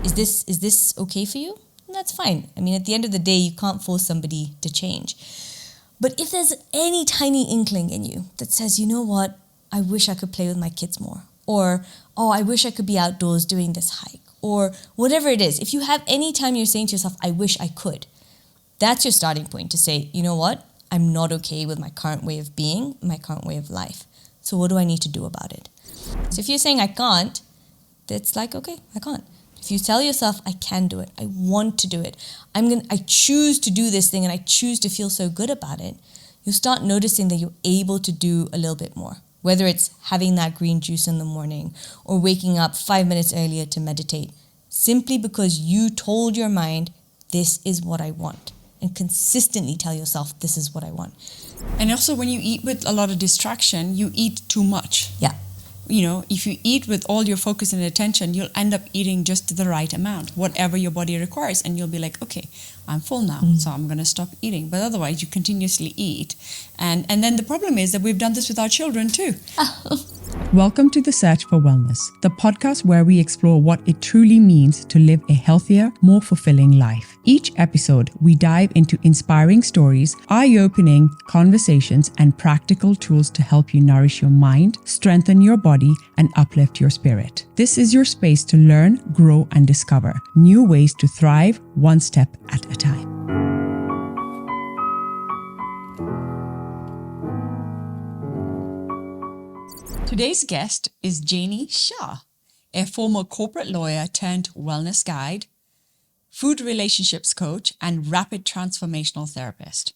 is this okay for you? And that's fine. I mean, at the end of the day, you can't force somebody to change. But if there's any tiny inkling in you that says, you know what, I wish I could play with my kids more, or, oh, I wish I could be outdoors doing this hike, or whatever it is, if you have any time you're saying to yourself, I wish I could, that's your starting point to say, you know what, I'm not okay with my current way of being, my current way of life. So what do I need to do about it? So if you're saying I can't, it's like, okay, I can't. If you tell yourself, I can do it, I want to do it, I choose to do this thing and I choose to feel so good about it, you'll start noticing that you're able to do a little bit more. Whether it's having that green juice in the morning or waking up 5 minutes earlier to meditate, simply because you told your mind, this is what I want, and consistently tell yourself, this is what I want. And also when you eat with a lot of distraction, you eat too much. Yeah. You know, if you eat with all your focus and attention, you'll end up eating just the right amount, whatever your body requires. And you'll be like, okay, I'm full now, so I'm going to stop eating. But otherwise, you continuously eat. And then the problem is that we've done this with our children too. Welcome to The Search for Wellness, the podcast where we explore what it truly means to live a healthier, more fulfilling life. Each episode, we dive into inspiring stories, eye-opening conversations, and practical tools to help you nourish your mind, strengthen your body, and uplift your spirit. This is your space to learn, grow, and discover new ways to thrive one step at a time. Today's guest is Jaini Shah, a former corporate lawyer turned wellness guide, food relationships coach, and rapid transformational therapist.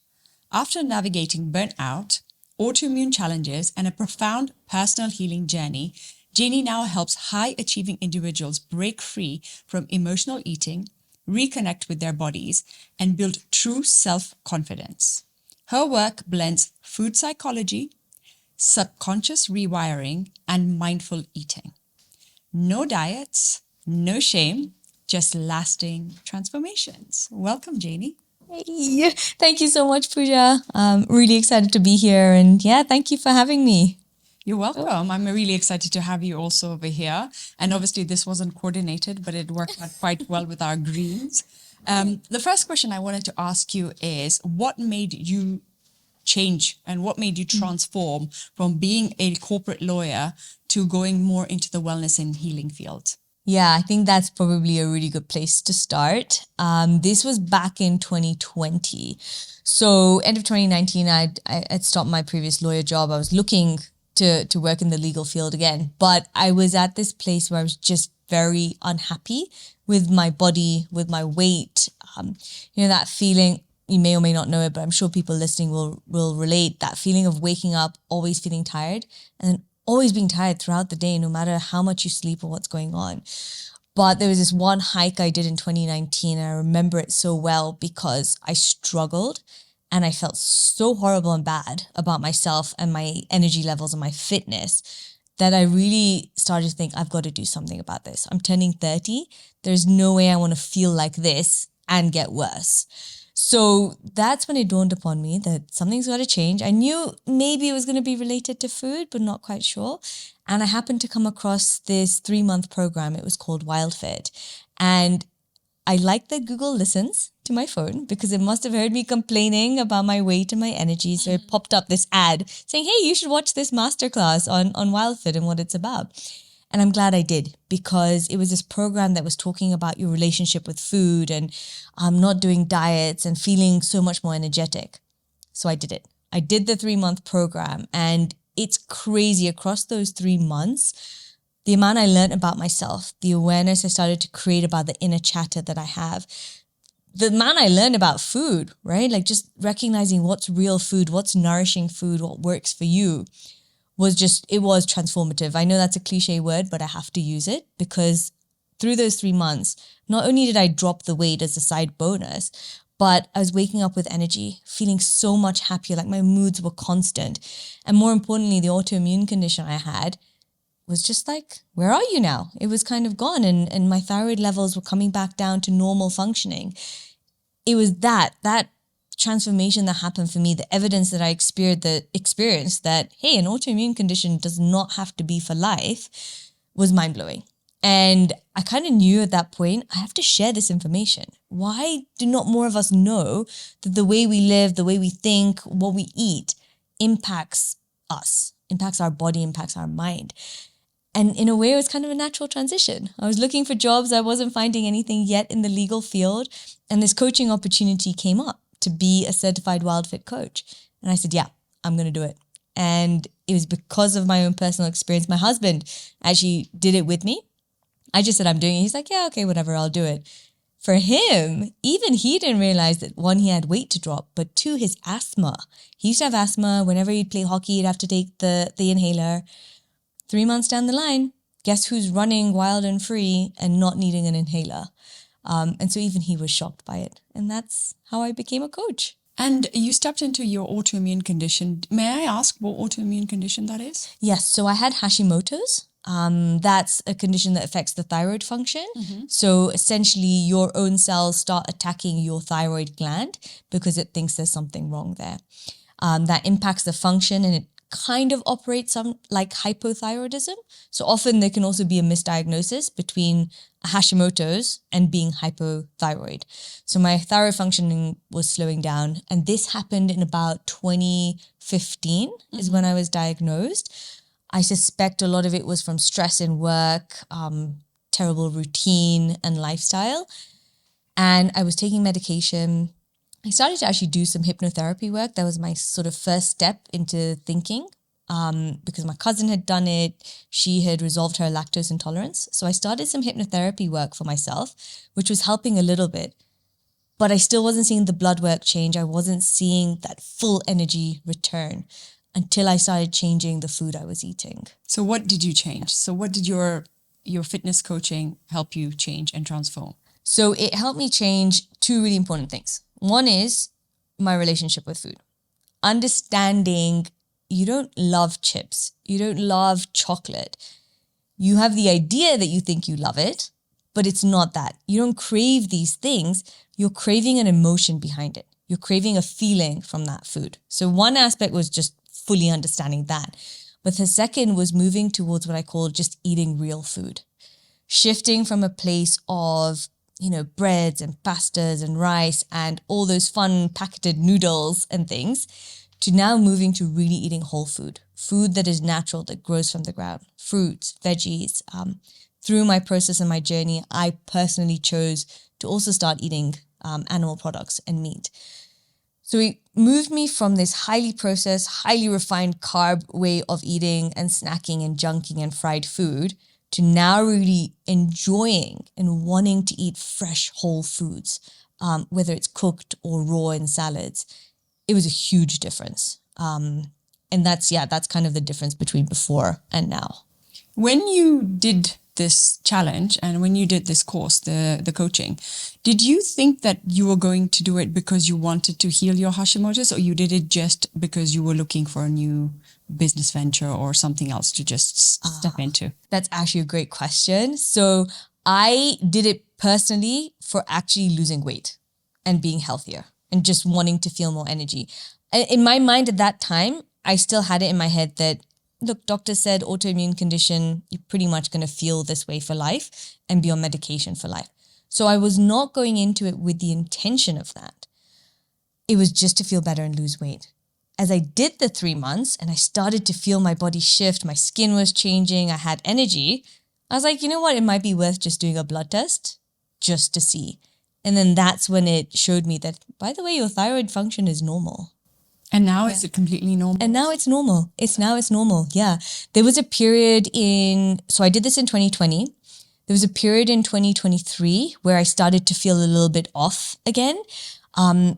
After navigating burnout, autoimmune challenges, and a profound personal healing journey, Jaini now helps high-achieving individuals break free from emotional eating, reconnect with their bodies, and build true self-confidence. Her work blends food psychology, subconscious rewiring, and mindful eating. No diets, no shame, just lasting transformations. Welcome, Jaini. Hey, thank you so much, Pooja. I'm really excited to be here. And yeah, thank you for having me. You're welcome. I'm really excited to have you also over here. And obviously this wasn't coordinated, but it worked out quite well with our greens. The first question I wanted to ask you is, what made you change and what made you transform from being a corporate lawyer to going more into the wellness and healing field? Yeah, I think that's probably a really good place to start. This was back in 2020. So end of 2019, I'd stopped my previous lawyer job. I was looking to work in the legal field again, but I was at this place where I was just very unhappy with my body, with my weight. That feeling, you may or may not know it, but I'm sure people listening will relate, that feeling of waking up, always feeling tired, and always being tired throughout the day, no matter how much you sleep or what's going on. But there was this one hike I did in 2019, and I remember it so well because I struggled and I felt so horrible and bad about myself and my energy levels and my fitness that I really started to think, I've got to do something about this. I'm turning 30. There's no way I want to feel like this and get worse. So that's when it dawned upon me that something's got to change. I knew maybe it was going to be related to food, but not quite sure. And I happened to come across this 3-month program. It was called WildFit. And I like that Google listens to my phone because it must have heard me complaining about my weight and my energy. So it popped up this ad saying, hey, you should watch this masterclass on WildFit and what it's about. And I'm glad I did, because it was this program that was talking about your relationship with food and not doing diets and feeling so much more energetic. So I did it. I did the 3-month program, and it's crazy. Across those 3 months, the amount I learned about myself, the awareness I started to create about the inner chatter that I have, the amount I learned about food, right? Like just recognizing what's real food, what's nourishing food, what works for you. It was transformative. I know that's a cliche word, but I have to use it because through those 3 months, not only did I drop the weight as a side bonus, but I was waking up with energy, feeling so much happier, like my moods were constant. And more importantly, the autoimmune condition I had was just like, where are you now? It was kind of gone, and my thyroid levels were coming back down to normal functioning. It was that transformation that happened for me, the evidence that I experienced that, hey, an autoimmune condition does not have to be for life, was mind-blowing. And I kind of knew at that point, I have to share this information. Why do not more of us know that the way we live, the way we think, what we eat impacts us, impacts our body, impacts our mind? And in a way, it was kind of a natural transition. I was looking for jobs. I wasn't finding anything yet in the legal field. And this coaching opportunity came up to be a certified WildFit coach. And I said, yeah, I'm going to do it. And it was because of my own personal experience. My husband actually did it with me. I just said, I'm doing it. He's like, yeah, okay, whatever, I'll do it. For him, even he didn't realize that one, he had weight to drop, but two, his asthma. He used to have asthma. Whenever he'd play hockey, he'd have to take the inhaler. 3 months down the line, guess who's running wild and free and not needing an inhaler? And so even he was shocked by it. And that's how I became a coach. And you stepped into your autoimmune condition. May I ask what autoimmune condition that is? Yes. So I had Hashimoto's. That's a condition that affects the thyroid function. So essentially your own cells start attacking your thyroid gland because it thinks there's something wrong there. That impacts the function, and it kind of operates like hypothyroidism. So often there can also be a misdiagnosis between Hashimoto's and being hypothyroid. So my thyroid functioning was slowing down, and this happened in about 2015 is when I was diagnosed. I suspect a lot of it was from stress in work, terrible routine and lifestyle. And I was taking medication. I started to actually do some hypnotherapy work. That was my sort of first step into thinking, because my cousin had done it. She had resolved her lactose intolerance. So I started some hypnotherapy work for myself, which was helping a little bit. But I still wasn't seeing the blood work change. I wasn't seeing that full energy return until I started changing the food I was eating. So what did you change? So what did your fitness coaching help you change and transform? So it helped me change two really important things. One is my relationship with food. Understanding you don't love chips. You don't love chocolate. You have the idea that you think you love it, but it's not that. You don't crave these things. You're craving an emotion behind it. You're craving a feeling from that food. So one aspect was just fully understanding that. But the second was moving towards what I call just eating real food. Shifting from a place of, breads and pastas and rice and all those fun packeted noodles and things, to now moving to really eating whole food. Food that is natural, that grows from the ground. Fruits, veggies. Through my process and my journey, I personally chose to also start eating animal products and meat. So it moved me from this highly processed, highly refined carb way of eating and snacking and junking and fried food to now really enjoying and wanting to eat fresh whole foods, whether it's cooked or raw in salads. It was a huge difference. And that's kind of the difference between before and now. When you did this challenge and when you did this course, the coaching, did you think that you were going to do it because you wanted to heal your Hashimoto's, or you did it just because you were looking for a new business venture or something else to just step into? That's actually a great question. So I did it personally for actually losing weight and being healthier and just wanting to feel more energy. In my mind at that time, I still had it in my head that, look, doctor said autoimmune condition, you're pretty much going to feel this way for life and be on medication for life. So I was not going into it with the intention of that. It was just to feel better and lose weight. As I did the 3 months and I started to feel my body shift, my skin was changing, I had energy, I was like, you know what? It might be worth just doing a blood test just to see. And then that's when it showed me that, by the way, your thyroid function is normal. And now is it completely normal? And now it's normal. It's normal. Yeah. There was a period so I did this in 2020. There was a period in 2023 where I started to feel a little bit off again. And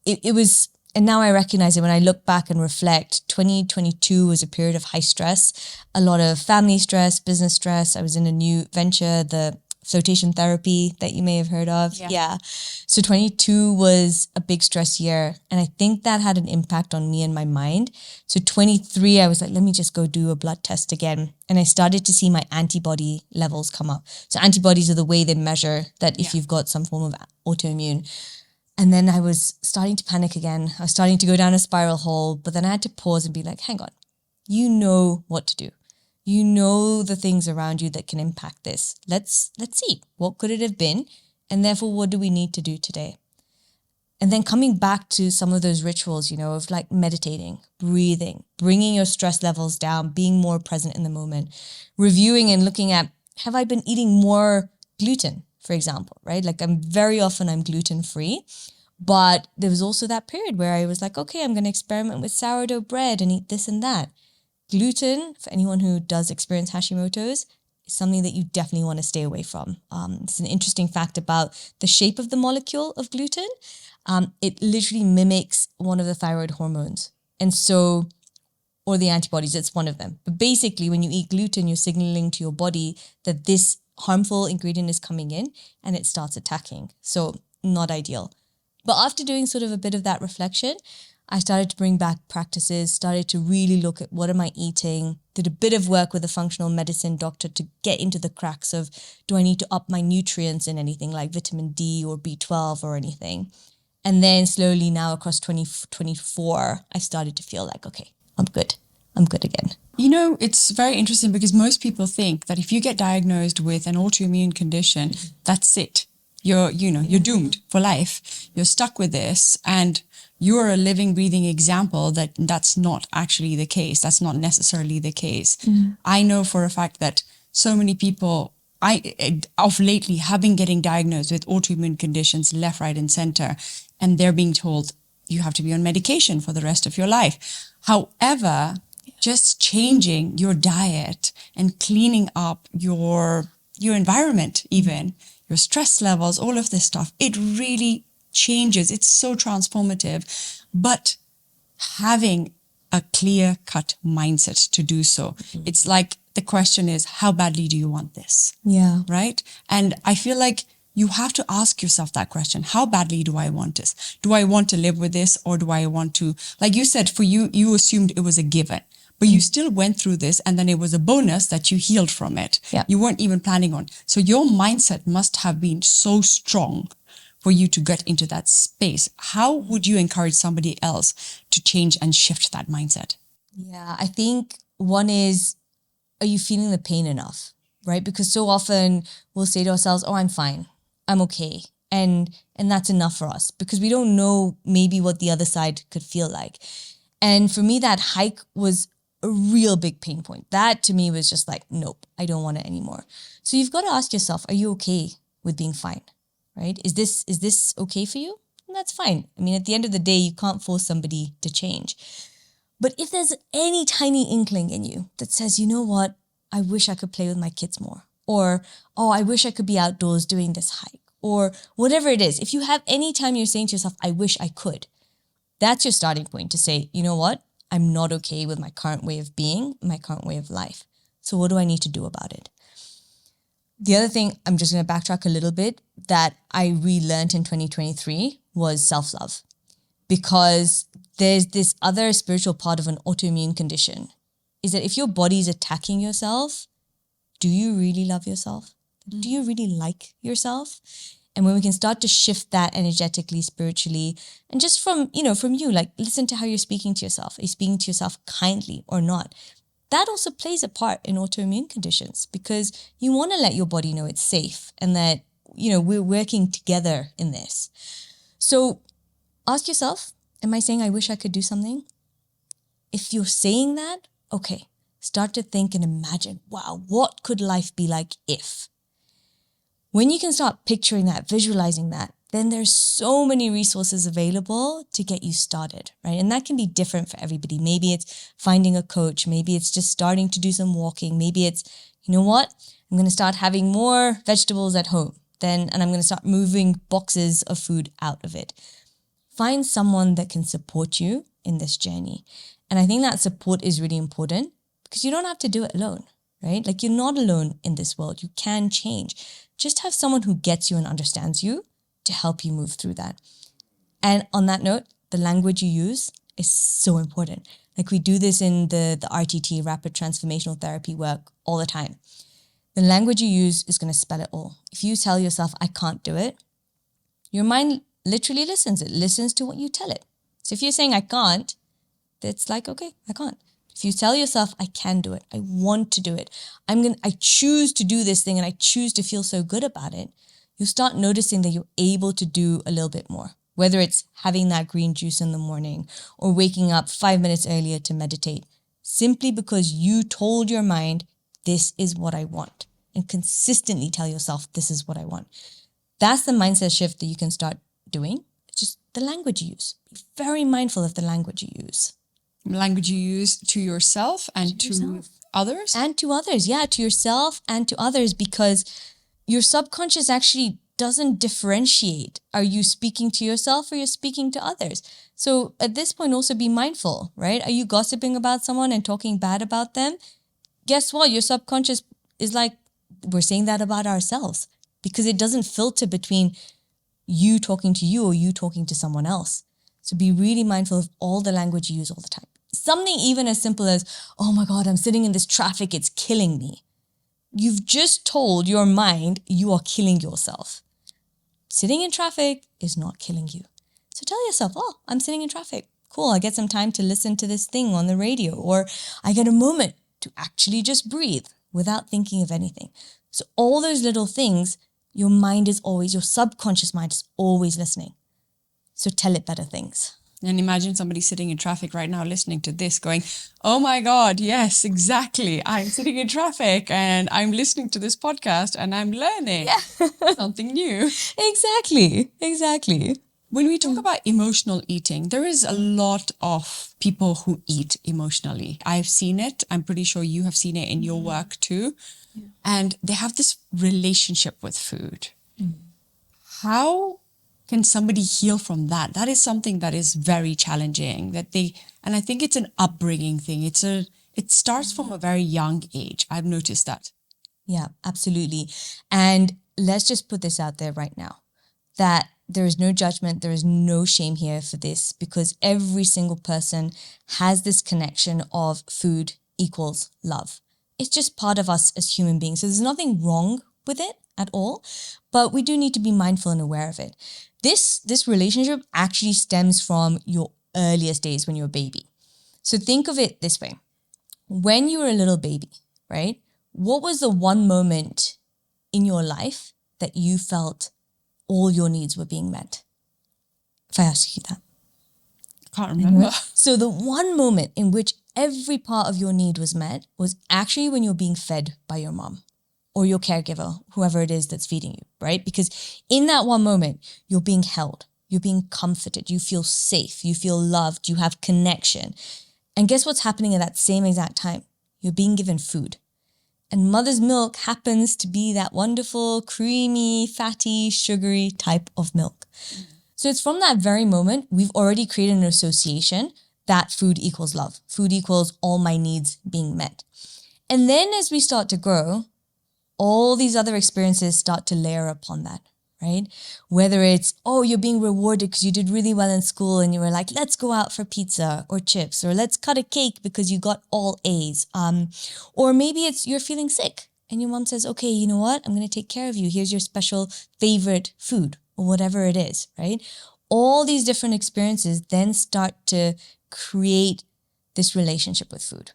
it was, and now I recognize it when I look back and reflect. 2022 was a period of high stress, a lot of family stress, business stress. I was in a new venture, the flotation therapy that you may have heard of. Yeah. So 22 was a big stress year. And I think that had an impact on me and my mind. So 23, I was like, let me just go do a blood test again. And I started to see my antibody levels come up. So antibodies are the way they measure that if you've got some form of autoimmune. And then I was starting to panic again. I was starting to go down a spiral hole, but then I had to pause and be like, hang on, you know what to do. You know the things around you that can impact this. Let's see, what could it have been? And therefore, what do we need to do today? And then coming back to some of those rituals, of like meditating, breathing, bringing your stress levels down, being more present in the moment, reviewing and looking at, have I been eating more gluten, for example, right? Like I'm gluten free, but there was also that period where I was like, okay, I'm going to experiment with sourdough bread and eat this and that. Gluten, for anyone who does experience Hashimoto's, is something that you definitely want to stay away from. It's an interesting fact about the shape of the molecule of gluten. It literally mimics one of the thyroid hormones. And so, or the antibodies, it's one of them. But basically, when you eat gluten, you're signaling to your body that this harmful ingredient is coming in and it starts attacking. So not ideal. But after doing sort of a bit of that reflection, I started to bring back practices, started to really look at what am I eating, did a bit of work with a functional medicine doctor to get into the cracks of, do I need to up my nutrients in anything like vitamin D or B12 or anything? And then slowly now across 2024, I started to feel like, okay, I'm good. I'm good again. It's very interesting because most people think that if you get diagnosed with an autoimmune condition, that's it. You're doomed for life. You're stuck with this, and you're a living, breathing example that that's not actually the case. That's not necessarily the case. I know for a fact that so many people of lately have been getting diagnosed with autoimmune conditions left, right, and center, and they're being told you have to be on medication for the rest of your life. However, just changing your diet and cleaning up your environment, even your stress levels, all of this stuff, it really changes. It's so transformative. But having a clear-cut mindset to do so, it's like the question is, how badly do you want this? Yeah. Right? And I feel like you have to ask yourself that question. How badly do I want this? Do I want to live with this, or do I want to, like you said, for you, you assumed it was a given, but you still went through this, and then it was a bonus that you healed from it. Yeah. You weren't even planning on. So your mindset must have been so strong for you to get into that space. How would you encourage somebody else to change and shift that mindset? Yeah, I think one is, are you feeling the pain enough, right? Because so often we'll say to ourselves, oh, I'm fine, I'm okay. And that's enough for us because we don't know maybe what the other side could feel like. And for me, that hike was a real big pain point. That to me was just like, nope, I don't want it anymore. So you've got to ask yourself, are you okay with being fine, right? Is this okay for you? And that's fine. I mean, at the end of the day, you can't force somebody to change. But if there's any tiny inkling in you that says, you know what, I wish I could play with my kids more, or, oh, I wish I could be outdoors doing this hike, or whatever it is, if you have any time you're saying to yourself, I wish I could, that's your starting point to say, you know what, I'm not okay with my current way of being, my current way of life. So what do I need to do about it? The other thing, I'm just going to backtrack a little bit, that I relearned in 2023 was self-love. Because there's this other spiritual part of an autoimmune condition, is that if your body is attacking yourself, do you really love yourself? Do you really like yourself? And when we can start to shift that energetically, spiritually, and just from you, like listen to how you're speaking to yourself. Are you speaking to yourself kindly or not? That also plays a part in autoimmune conditions because you want to let your body know it's safe and that, we're working together in this. So ask yourself, am I saying I wish I could do something? If you're saying that, okay, start to think and imagine, wow, what could life be like if? When you can start picturing that, visualizing that, then there's so many resources available to get you started, right? And that can be different for everybody. Maybe it's finding a coach. Maybe it's just starting to do some walking. Maybe it's, you know what? I'm going to start having more vegetables at home and I'm going to start moving boxes of food out of it. Find someone that can support you in this journey. And I think that support is really important because you don't have to do it alone, right? Like you're not alone in this world. You can change. Just have someone who gets you and understands you to help you move through that. And on that note, the language you use is so important. Like we do this in the RTT, rapid transformational therapy work all the time. The language you use is going to spell it all. If you tell yourself, I can't do it, your mind literally listens. It listens to what you tell it. So if you're saying I can't, it's like, okay, I can't. If you tell yourself, I can do it, I want to do it, I choose to do this thing and I choose to feel so good about it, you start noticing that you're able to do a little bit more. Whether it's having that green juice in the morning or waking up 5 minutes earlier to meditate, simply because you told your mind, this is what I want, and consistently tell yourself, this is what I want. That's the mindset shift that you can start doing. It's just the language you use. Be very mindful of the language you use. Language you use to yourself and to others? And to others, yeah, to yourself and to others, because your subconscious actually doesn't differentiate. Are you speaking to yourself or you're speaking to others? So at this point, also be mindful, right? Are you gossiping about someone and talking bad about them? Guess what? Your subconscious is like, we're saying that about ourselves, because it doesn't filter between you talking to you or you talking to someone else. So be really mindful of all the language you use all the time. Something even as simple as, oh my God, I'm sitting in this traffic, it's killing me. You've just told your mind you are killing yourself. Sitting in traffic is not killing you. So tell yourself, oh, I'm sitting in traffic. Cool, I get some time to listen to this thing on the radio, or I get a moment to actually just breathe without thinking of anything. So all those little things, your subconscious mind is always listening. So tell it better things. And imagine somebody sitting in traffic right now listening to this going, oh my God, yes, exactly. I'm sitting in traffic and I'm listening to this podcast and I'm learning something new. Exactly. When we talk about emotional eating, there is a lot of people who eat emotionally. I've seen it. I'm pretty sure you have seen it in your work too. Yeah. And they have this relationship with food. How can somebody heal from that? That is something that is very challenging. And I think it's an upbringing thing. It starts from a very young age. I've noticed that. Yeah, absolutely. And let's just put this out there right now, that there is no judgment, there is no shame here for this, because every single person has this connection of food equals love. It's just part of us as human beings. So there's nothing wrong with it at all, but we do need to be mindful and aware of it. This relationship actually stems from your earliest days when you're a baby. So think of it this way. When you were a little baby, right? What was the one moment in your life that you felt all your needs were being met? If I ask you that. Can't remember. So the one moment in which every part of your need was met was actually when you're being fed by your mom or your caregiver, whoever it is that's feeding you, right? Because in that one moment, you're being held, you're being comforted, you feel safe, you feel loved, you have connection. And guess what's happening at that same exact time? You're being given food. And mother's milk happens to be that wonderful, creamy, fatty, sugary type of milk. So it's from that very moment, we've already created an association that food equals love. Food equals all my needs being met. And then as we start to grow, all these other experiences start to layer upon that, right? Whether it's, oh, you're being rewarded because you did really well in school and you were like, let's go out for pizza or chips, or let's cut a cake because you got all A's. Or maybe it's you're feeling sick and your mom says, okay, you know what? I'm going to take care of you. Here's your special favorite food or whatever it is, right? All these different experiences then start to create this relationship with food.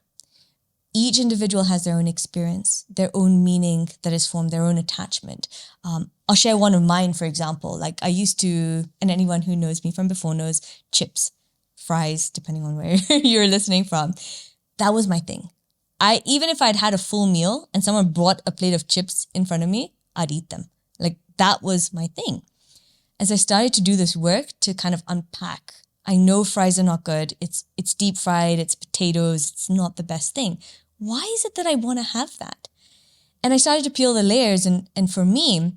Each individual has their own experience, their own meaning that is formed, their own attachment. I'll share one of mine, for example. Like I used to, and anyone who knows me from before knows, chips, fries, depending on where you're listening from. That was my thing. Even if I'd had a full meal and someone brought a plate of chips in front of me, I'd eat them. Like that was my thing. As I started to do this work to kind of unpack, I know fries are not good. It's deep fried, it's potatoes, it's not the best thing. Why is it that I want to have that? And I started to peel the layers, and for me,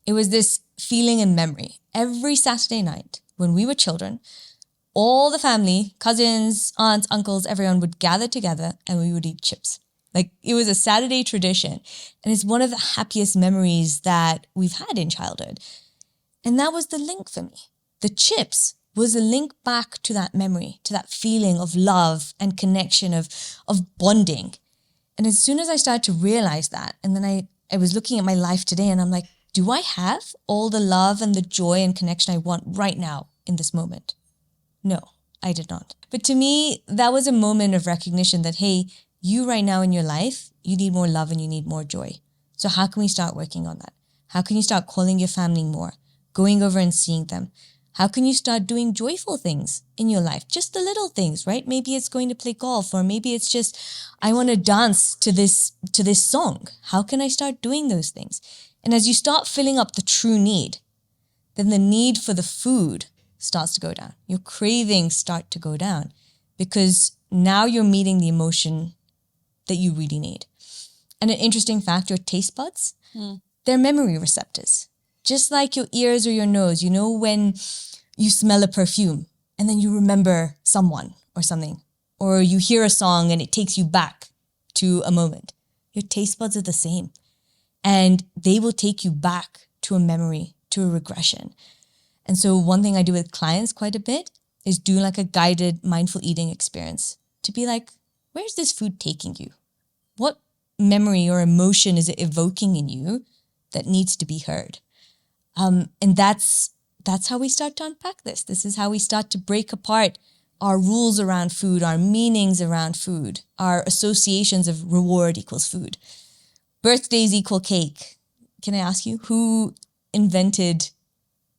it was this feeling and memory. Every Saturday night when we were children, all the family, cousins, aunts, uncles, everyone would gather together and we would eat chips. Like it was a Saturday tradition. And it's one of the happiest memories that we've had in childhood. And that was the link for me. The chips was a link back to that memory, to that feeling of love and connection, of bonding. And as soon as I started to realize that, and then I was looking at my life today and I'm like, do I have all the love and the joy and connection I want right now in this moment? No, I did not. But to me, that was a moment of recognition that, hey, you right now in your life, you need more love and you need more joy. So how can we start working on that? How can you start calling your family more, going over and seeing them? How can you start doing joyful things in your life? Just the little things, right? Maybe it's going to play golf, or maybe it's just, I want to dance to this song. How can I start doing those things? And as you start filling up the true need, then the need for the food starts to go down. Your cravings start to go down because now you're meeting the emotion that you really need. And an interesting fact, your taste buds, they're memory receptors. Just like your ears or your nose, you know, when you smell a perfume and then you remember someone or something, or you hear a song and it takes you back to a moment. Your taste buds are the same, and they will take you back to a memory, to a regression. And so one thing I do with clients quite a bit is do like a guided mindful eating experience to be like, where's this food taking you? What memory or emotion is it evoking in you that needs to be heard? And that's how we start to unpack this. This is how we start to break apart our rules around food, our meanings around food, our associations of reward equals food. Birthdays equal cake. Can I ask you, who invented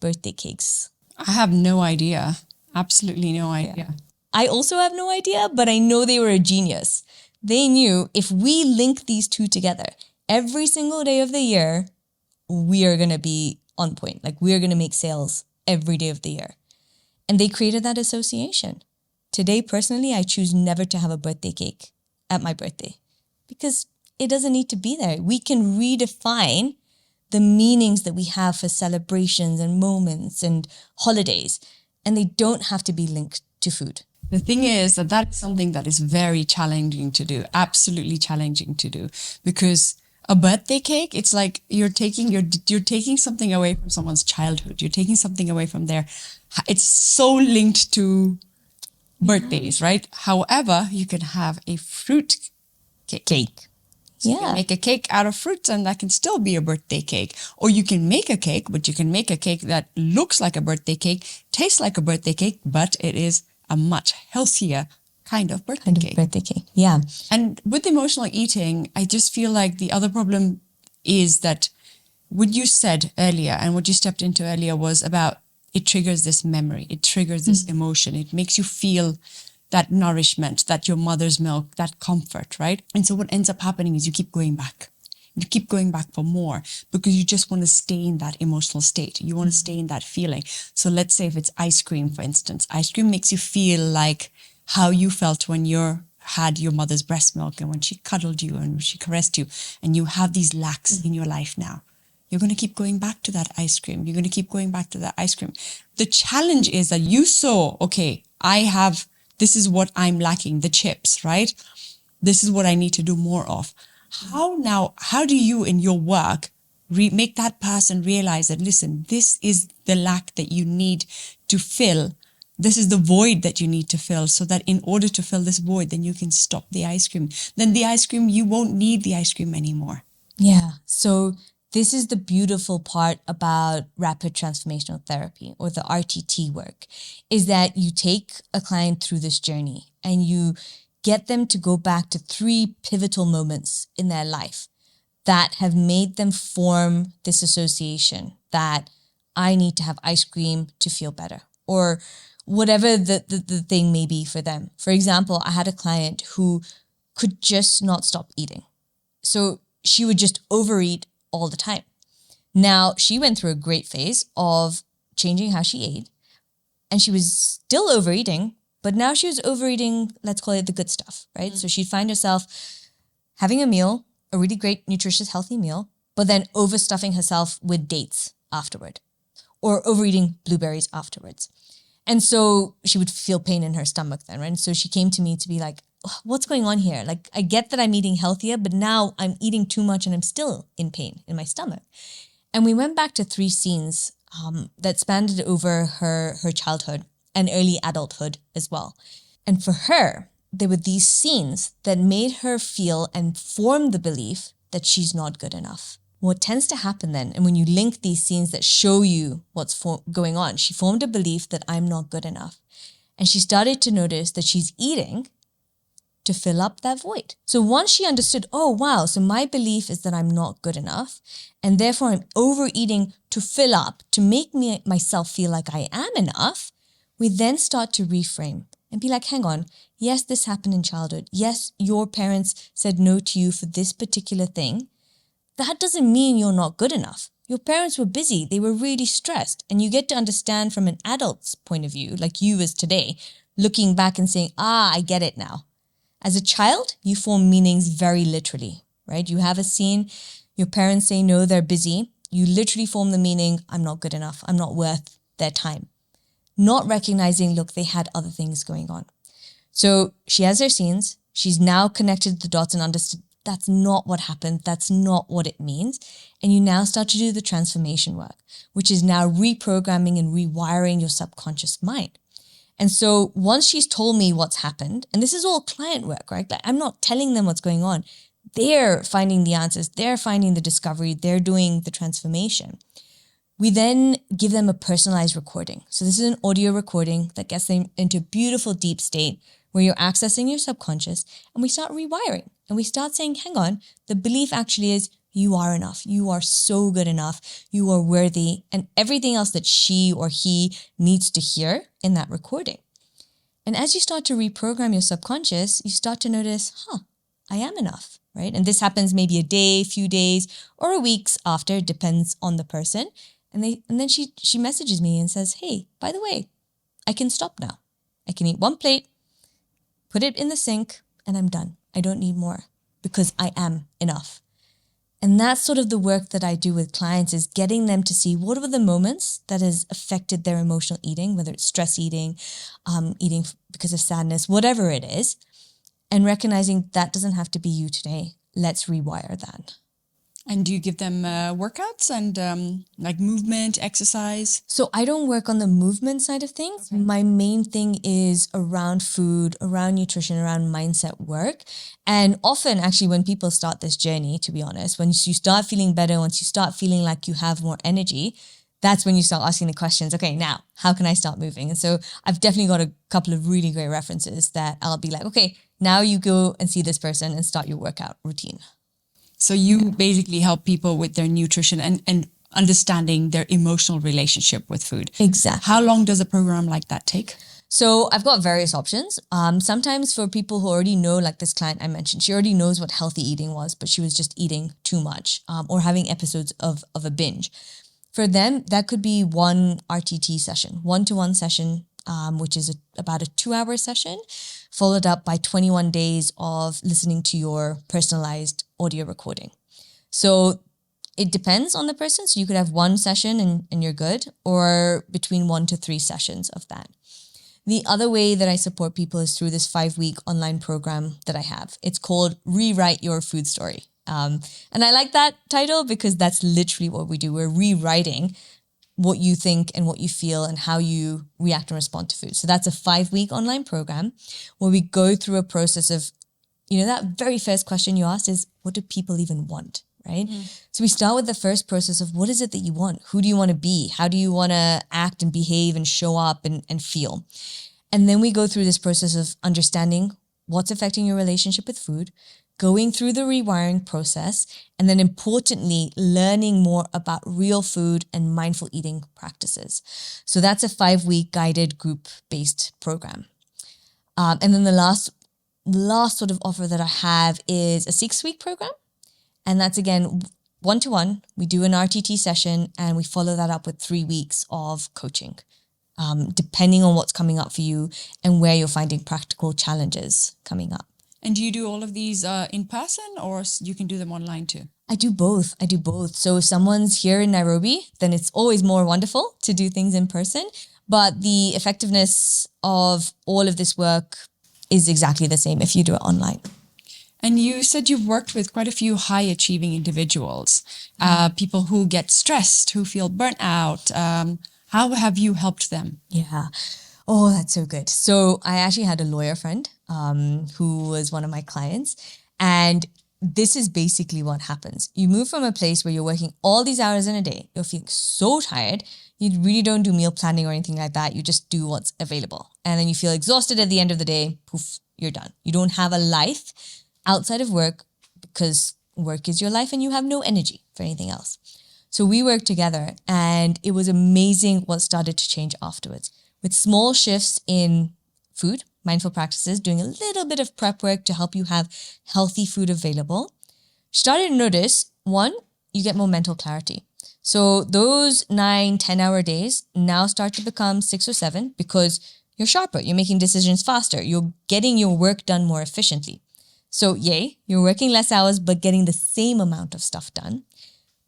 birthday cakes? I have no idea. Absolutely no idea. Yeah. I also have no idea, but I know they were a genius. They knew if we link these two together, every single day of the year, we are going to be on point. Like, we're going to make sales every day of the year. And they created that association. Today, personally, I choose never to have a birthday cake at my birthday because it doesn't need to be there. We can redefine the meanings that we have for celebrations and moments and holidays, and they don't have to be linked to food. The thing is that that's something that is very challenging to do, absolutely challenging to do, because a birthday cake, it's like you're taking something away from someone's childhood. You're taking something away from it's so linked to birthdays, right? However, you can have a fruit cake. So you can make a cake out of fruits and that can still be a birthday cake. Or you can make a cake, but you can make a cake that looks like a birthday cake, tastes like a birthday cake, but it is a much healthier kind of birthday cake. Yeah. And with emotional eating, I just feel like the other problem is that what you said earlier and what you stepped into earlier was about it triggers this memory, it triggers this emotion, it makes you feel that nourishment, that your mother's milk, that comfort, right? And so what ends up happening is you keep going back. You keep going back for more because you just want to stay in that emotional state. You want to stay in that feeling. So let's say if it's ice cream, for instance, ice cream makes you feel like how you felt when you had your mother's breast milk and when she cuddled you and she caressed you, and you have these lacks in your life now. You're going to keep going back to that ice cream. You're going to keep going back to that ice cream. The challenge is that you saw, okay, this is what I'm lacking, the chips, right? This is what I need to do more of. How do you in your work make that person realize that, listen, this is the lack that you need to fill. This is the void that you need to fill, so that in order to fill this void, then you can stop the ice cream. Then the ice cream, you won't need the ice cream anymore. Yeah. So this is the beautiful part about rapid transformational therapy, or the RTT work, is that you take a client through this journey and you get them to go back to 3 pivotal moments in their life that have made them form this association that I need to have ice cream to feel better, or whatever the thing may be for them. For example, I had a client who could just not stop eating. So she would just overeat all the time. Now, she went through a great phase of changing how she ate, and she was still overeating, but now she was overeating, let's call it the good stuff, right? So she'd find herself having a meal, a really great, nutritious, healthy meal, but then overstuffing herself with dates afterward, or overeating blueberries afterwards. And so she would feel pain in her stomach then, right? And so she came to me to be like, what's going on here? Like, I get that I'm eating healthier, but now I'm eating too much and I'm still in pain in my stomach. And we went back to 3 scenes that spanned over her childhood and early adulthood as well. And for her, there were these scenes that made her feel and form the belief that she's not good enough. What tends to happen then, and when you link these scenes that show you what's going on, she formed a belief that I'm not good enough. And she started to notice that she's eating to fill up that void. So once she understood, oh, wow, so my belief is that I'm not good enough, and therefore I'm overeating to fill up, to make myself feel like I am enough, we then start to reframe and be like, hang on, yes, this happened in childhood. Yes, your parents said no to you for this particular thing. That doesn't mean you're not good enough. Your parents were busy. They were really stressed. And you get to understand from an adult's point of view, like you is today, looking back and saying, I get it now. As a child, you form meanings very literally, right? You have a scene, your parents say no, they're busy. You literally form the meaning, I'm not good enough. I'm not worth their time. Not recognizing, look, they had other things going on. So she has her scenes. She's now connected the dots and understood that's not what happened. That's not what it means. And you now start to do the transformation work, which is now reprogramming and rewiring your subconscious mind. And so once she's told me what's happened, and this is all client work, right? Like I'm not telling them what's going on. They're finding the answers. They're finding the discovery. They're doing the transformation. We then give them a personalized recording. So this is an audio recording that gets them into a beautiful deep state where you're accessing your subconscious, and we start rewiring and we start saying, hang on, the belief actually is you are enough. You are so good enough. You are worthy, and everything else that she or he needs to hear in that recording. And as you start to reprogram your subconscious, you start to notice, I am enough, right? And this happens maybe a day, few days, or a weeks after, it depends on the person. And then she messages me and says, hey, by the way, I can stop now. I can eat one plate, put it in the sink, and I'm done. I don't need more because I am enough. And that's sort of the work that I do with clients, is getting them to see what are the moments that has affected their emotional eating, whether it's stress eating, eating because of sadness, whatever it is, and recognizing that doesn't have to be you today. Let's rewire that. And do you give them workouts and like movement, exercise? So I don't work on the movement side of things. Okay. My main thing is around food, around nutrition, around mindset work. And often actually when people start this journey, to be honest, when you start feeling better, once you start feeling like you have more energy, that's when you start asking the questions, okay, now how can I start moving? And so I've definitely got a couple of really great references that I'll be like, okay, now you go and see this person and start your workout routine. So you basically help people with their nutrition and understanding their emotional relationship with food. Exactly. How long does a program like that take? So I've got various options. Sometimes for people who already know, like this client I mentioned, she already knows what healthy eating was, but she was just eating too much or having episodes of a binge. For them, that could be one RTT session, one-to-one session, which is about a 2-hour session, followed up by 21 days of listening to your personalized audio recording. So it depends on the person. So you could have one session and you're good, or between 1 to 3 sessions of that. The other way that I support people is through this 5-week online program that I have. It's called Rewrite Your Food Story. And I like that title because that's literally what we do. We're rewriting what you think and what you feel and how you react and respond to food. So that's a 5-week online program where we go through a process of, that very first question you asked is, what do people even want, right? So we start with the first process of what is it that you want? Who do you want to be? How do you want to act and behave and show up and feel? And then we go through this process of understanding what's affecting your relationship with food, going through the rewiring process, and then importantly, learning more about real food and mindful eating practices. So that's a 5-week guided group-based program. And then the last sort of offer that I have is a 6-week program. And that's again, one-to-one. We do an RTT session and we follow that up with 3 weeks of coaching, depending on what's coming up for you and where you're finding practical challenges coming up. And do you do all of these in person, or you can do them online too? I do both. So if someone's here in Nairobi, then it's always more wonderful to do things in person. But the effectiveness of all of this work is exactly the same if you do it online. And you said you've worked with quite a few high achieving individuals, people who get stressed, who feel burnt out. How have you helped them? Yeah. Oh, that's so good. So I actually had a lawyer friend who was one of my clients, and this is basically what happens. You move from a place where you're working all these hours in a day, you're feeling so tired, you really don't do meal planning or anything like that. You just do what's available. And then you feel exhausted at the end of the day, poof, you're done. You don't have a life outside of work because work is your life and you have no energy for anything else. So we worked together and it was amazing what started to change afterwards. With small shifts in food, mindful practices, doing a little bit of prep work to help you have healthy food available, started to notice, one, you get more mental clarity. So those 9-10 hour days now start to become 6 or 7 because you're sharper, you're making decisions faster, you're getting your work done more efficiently. So yay, you're working less hours but getting the same amount of stuff done.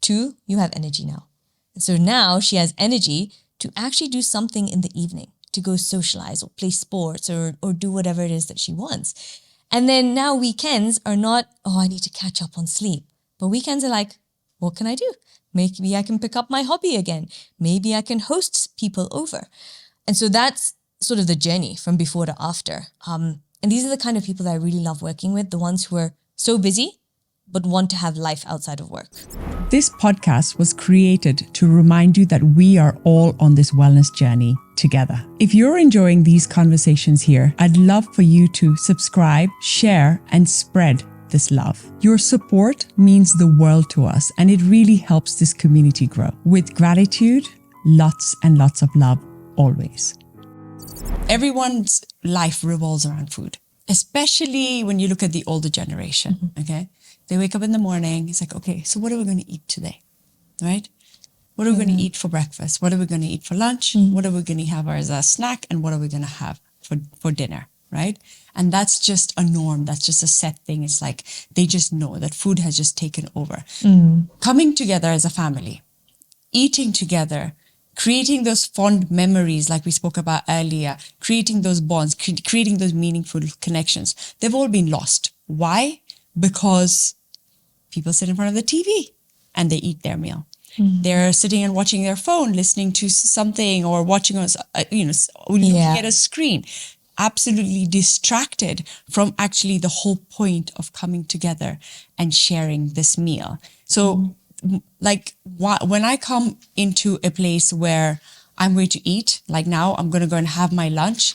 2, you have energy now. And so now she has energy to actually do something in the evening, to go socialize or play sports or do whatever it is that she wants. And then now weekends are not, oh, I need to catch up on sleep. But weekends are like, what can I do? Maybe I can pick up my hobby again. Maybe I can host people over. And so that's sort of the journey from before to after. And these are the kind of people that I really love working with, the ones who are so busy, but want to have life outside of work. This podcast was created to remind you that we are all on this wellness journey together. If you're enjoying these conversations here, I'd love for you to subscribe, share, and spread this love. Your support means the world to us, and it really helps this community grow. With gratitude, lots and lots of love, always. Everyone's life revolves around food, especially when you look at the older generation, okay? They wake up in the morning, it's like, okay, so what are we going to eat today, right? What are we going to eat for breakfast? What are we going to eat for lunch? What are we going to have as a snack? And what are we going to have for dinner, right? And that's just a norm. That's just a set thing. It's like they just know that food has just taken over. Coming together as a family, eating together, creating those fond memories like we spoke about earlier, creating those bonds, creating those meaningful connections, they've all been lost. Why? Because people sit in front of the TV and they eat their meal. They're sitting and watching their phone, listening to something or watching us, looking at a screen, absolutely distracted from actually the whole point of coming together and sharing this meal. So when I come into a place where I'm going to eat, like now I'm going to go and have my lunch,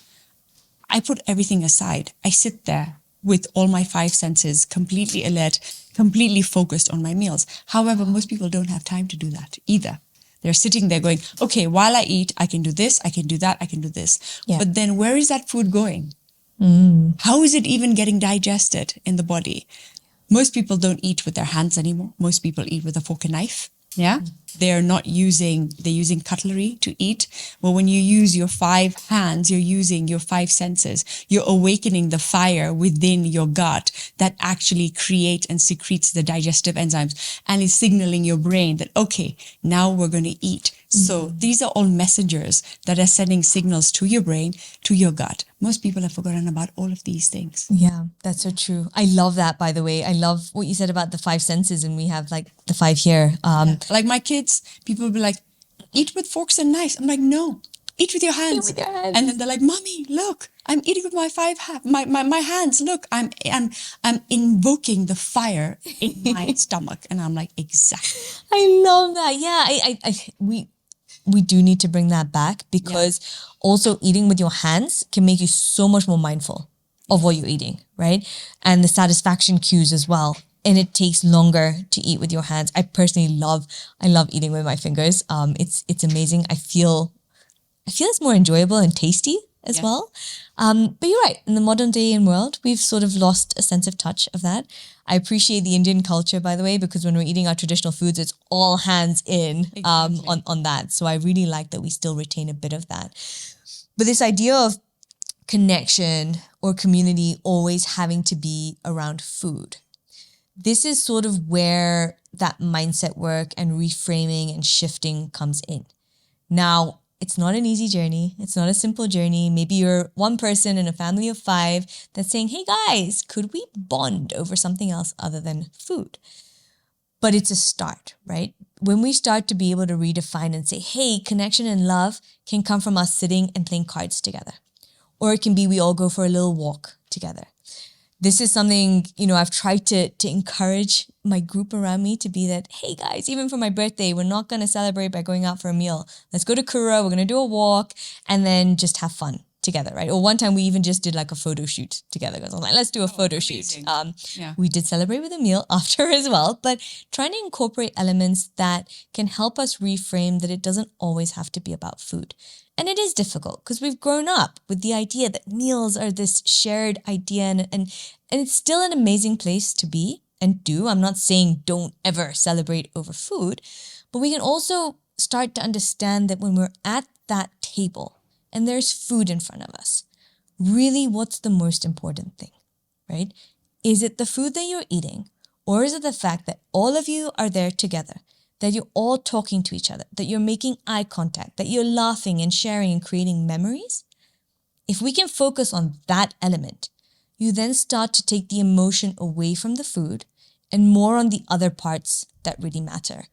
I put everything aside. I sit there with all my 5 senses, completely alert, completely focused on my meals. However, most people don't have time to do that either. They're sitting there going, okay, while I eat, I can do this, I can do that, I can do this. Yeah. But then where is that food going? How is it even getting digested in the body? Most people don't eat with their hands anymore. Most people eat with a fork and knife. Yeah. They're using cutlery to eat. Well, when you use your 5 hands, you're using your 5 senses. You're awakening the fire within your gut that actually creates and secretes the digestive enzymes and is signaling your brain that, okay, now we're going to eat. So these are all messengers that are sending signals to your brain, to your gut. Most people have forgotten about all of these things. Yeah, that's so true. I love that, by the way. I love what you said about the 5 senses, and we have like the 5 here. Like my kids, people will be like, eat with forks and knives. I'm like, no, eat with your hands. Eat with your hands. And then they're like, Mommy, look, I'm eating with my my hands. Look, I'm invoking the fire in my stomach. And I'm like, exactly. I love that. Yeah, we do need to bring that back because also eating with your hands can make you so much more mindful of what you're eating, right? And the satisfaction cues as well. And it takes longer to eat with your hands. I personally love eating with my fingers. It's amazing. I feel it's more enjoyable and tasty as well. But you're right. In the modern day and world, we've sort of lost a sense of touch of that. I appreciate the Indian culture, by the way, because when we're eating our traditional foods, it's all hands in on that. So I really like that we still retain a bit of that. But this idea of connection or community always having to be around food, this is sort of where that mindset work and reframing and shifting comes in. Now, it's not an easy journey. It's not a simple journey. Maybe you're one person in a family of 5 that's saying, hey guys, could we bond over something else other than food? But it's a start, right? When we start to be able to redefine and say, hey, connection and love can come from us sitting and playing cards together. Or it can be we all go for a little walk together. this is something, I've tried to encourage my group around me to be that, hey guys, even for my birthday, we're not going to celebrate by going out for a meal. Let's go to Kura, we're going to do a walk and then just have fun together, right? Or one time we even just did like a photo shoot together. I was like, let's do a photo shoot. We did celebrate with a meal after as well, but trying to incorporate elements that can help us reframe that it doesn't always have to be about food. And it is difficult because we've grown up with the idea that meals are this shared idea and it's still an amazing place to be and do. I'm not saying don't ever celebrate over food, but we can also start to understand that when we're at that table and there's food in front of us, really what's the most important thing, right? Is it the food that you're eating, or is it the fact that all of you are there together, that you're all talking to each other, that you're making eye contact, that you're laughing and sharing and creating memories? If we can focus on that element, you then start to take the emotion away from the food and more on the other parts that really matter.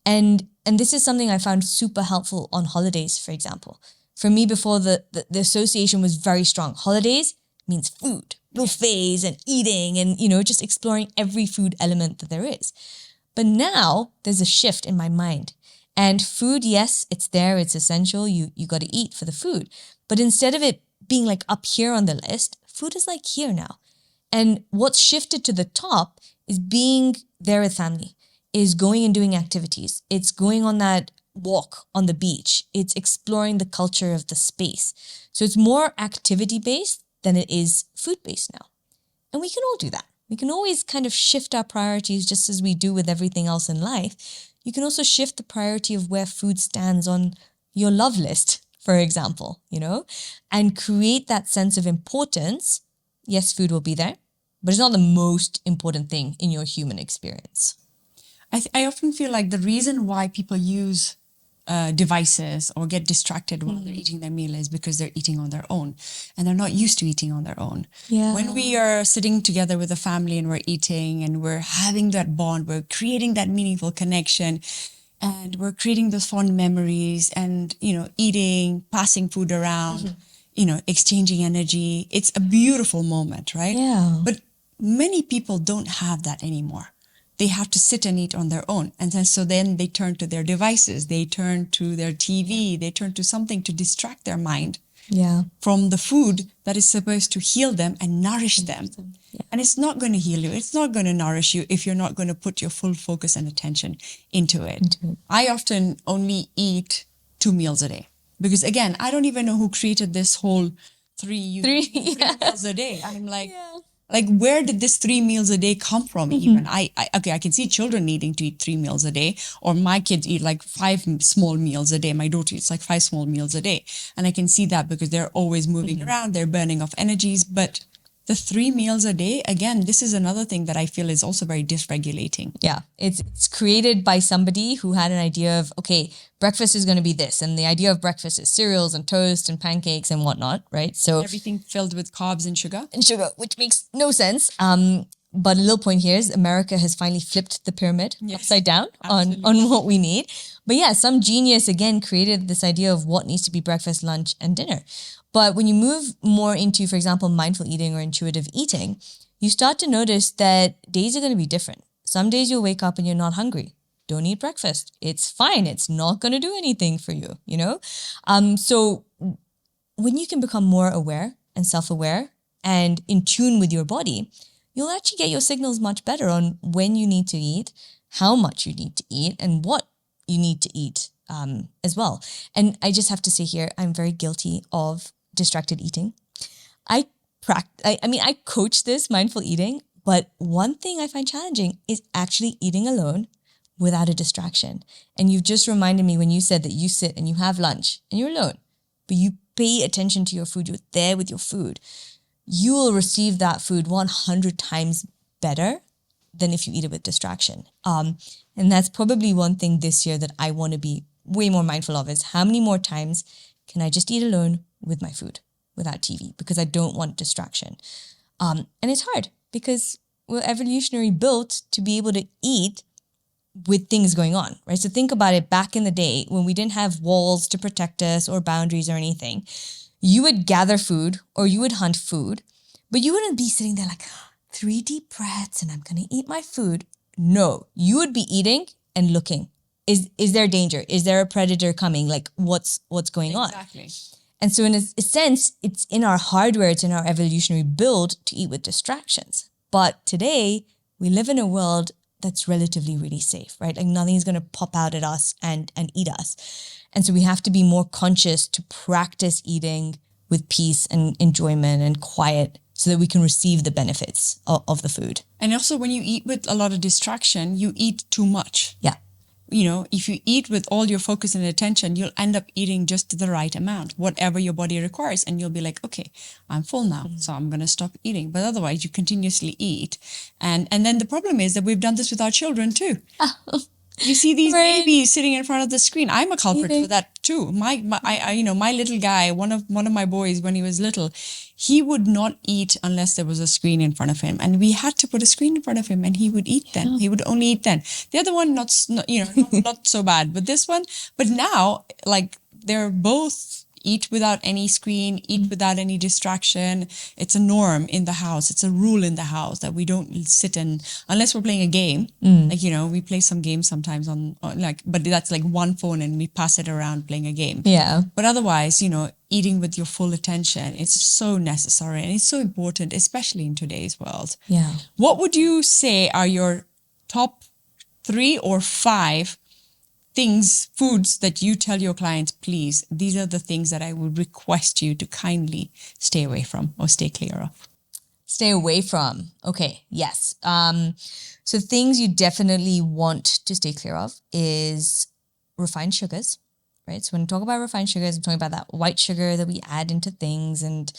And this is something I found super helpful on holidays, for example. For me, before the association was very strong. Holidays means food, buffets and eating and, just exploring every food element that there is. But now there's a shift in my mind. And food, yes, it's there, it's essential. You got to eat for the food. But instead of it being like up here on the list, food is like here now. And what's shifted to the top is being there with family, is going and doing activities. It's going on that walk on the beach. It's exploring the culture of the space. So it's more activity-based than it is food-based now. And we can all do that. We can always kind of shift our priorities just as we do with everything else in life. You can also shift the priority of where food stands on your love list, for example, and create that sense of importance. Yes, food will be there, but it's not the most important thing in your human experience. I often feel like the reason why people use devices or get distracted while they're eating their meal is because they're eating on their own and they're not used to eating on their own. Yeah. When we are sitting together with a family and we're eating and we're having that bond, we're creating that meaningful connection and we're creating those fond memories and, eating, passing food around, exchanging energy. It's a beautiful moment, right? Yeah. But many people don't have that anymore. They have to sit and eat on their own. And then they turn to their devices, they turn to their TV, they turn to something to distract their mind from the food that is supposed to heal them and nourish them. Yeah. And it's not going to heal you. It's not going to nourish you if you're not going to put your full focus and attention into it. I often only eat 2 meals a day because, again, I don't even know who created this whole three meals a day. I'm like... Like, where did this 3 meals a day come from even? I can see children needing to eat 3 meals a day, or my kids eat like 5 small meals a day. My daughter eats like 5 small meals a day. And I can see that because they're always moving around, they're burning off energies. But the 3 meals a day, again, this is another thing that I feel is also very dysregulating. Yeah, it's created by somebody who had an idea of, okay, breakfast is going to be this. And the idea of breakfast is cereals and toast and pancakes and whatnot, right? So everything filled with carbs and sugar. Which makes no sense. But a little point here is America has finally flipped the pyramid upside down on what we need. But yeah, some genius, again, created this idea of what needs to be breakfast, lunch, and dinner. But when you move more into, for example, mindful eating or intuitive eating, you start to notice that days are going to be different. Some days you'll wake up and you're not hungry. Don't eat breakfast. It's fine. It's not going to do anything for you, So when you can become more aware and self-aware and in tune with your body, you'll actually get your signals much better on when you need to eat, how much you need to eat, and what you need to eat as well. And I just have to say here, I'm very guilty of distracted eating. I coach this mindful eating, but one thing I find challenging is actually eating alone without a distraction. And you've just reminded me when you said that you sit and you have lunch and you're alone, but you pay attention to your food, you're there with your food, you will receive that food 100 times better than if you eat it with distraction. And that's probably one thing this year that I want to be way more mindful of is how many more times can I just eat alone with my food without TV, because I don't want distraction. And it's hard because we're evolutionary built to be able to eat with things going on, right? So think about it, back in the day when we didn't have walls to protect us or boundaries or anything, you would gather food or you would hunt food, but you wouldn't be sitting there like, 3 deep breaths and I'm going to eat my food. No, you would be eating and looking. Is there danger? Is there a predator coming? Like what's going on? Exactly. And so in a sense, it's in our hardware, it's in our evolutionary build to eat with distractions. But today we live in a world that's relatively really safe, right? Like nothing's going to pop out at us and eat us. And so we have to be more conscious to practice eating with peace and enjoyment and quiet so that we can receive the benefits of the food. And also when you eat with a lot of distraction, you eat too much. Yeah. You know, if you eat with all your focus and attention, you'll end up eating just the right amount, whatever your body requires. And you'll be like, okay, I'm full now, so I'm going to stop eating. But otherwise, you continuously eat. And then the problem is that we've done this with our children too. You see these babies sitting in front of the screen. I'm a culprit for that too. My little guy, one of my boys when he was little, he would not eat unless there was a screen in front of him, and we had to put a screen in front of him, and he would eat then. He would only eat then. The other one, not so bad, but this one. But now, like they're both eat without any screen, eat without any distraction. It's a norm in the house. It's a rule in the house that we don't sit in unless we're playing a game. Like, we play some games sometimes but that's like one phone and we pass it around playing a game. Yeah. But otherwise, eating with your full attention, it's so necessary and it's so important, especially in today's world. Yeah. What would you say are your top 3 or 5 foods that you tell your clients, please, these are the things that I would request you to kindly stay away from or stay clear of? Stay away from. Okay, yes. So things you definitely want to stay clear of is refined sugars, right? So when we talk about refined sugars, I'm talking about that white sugar that we add into things, and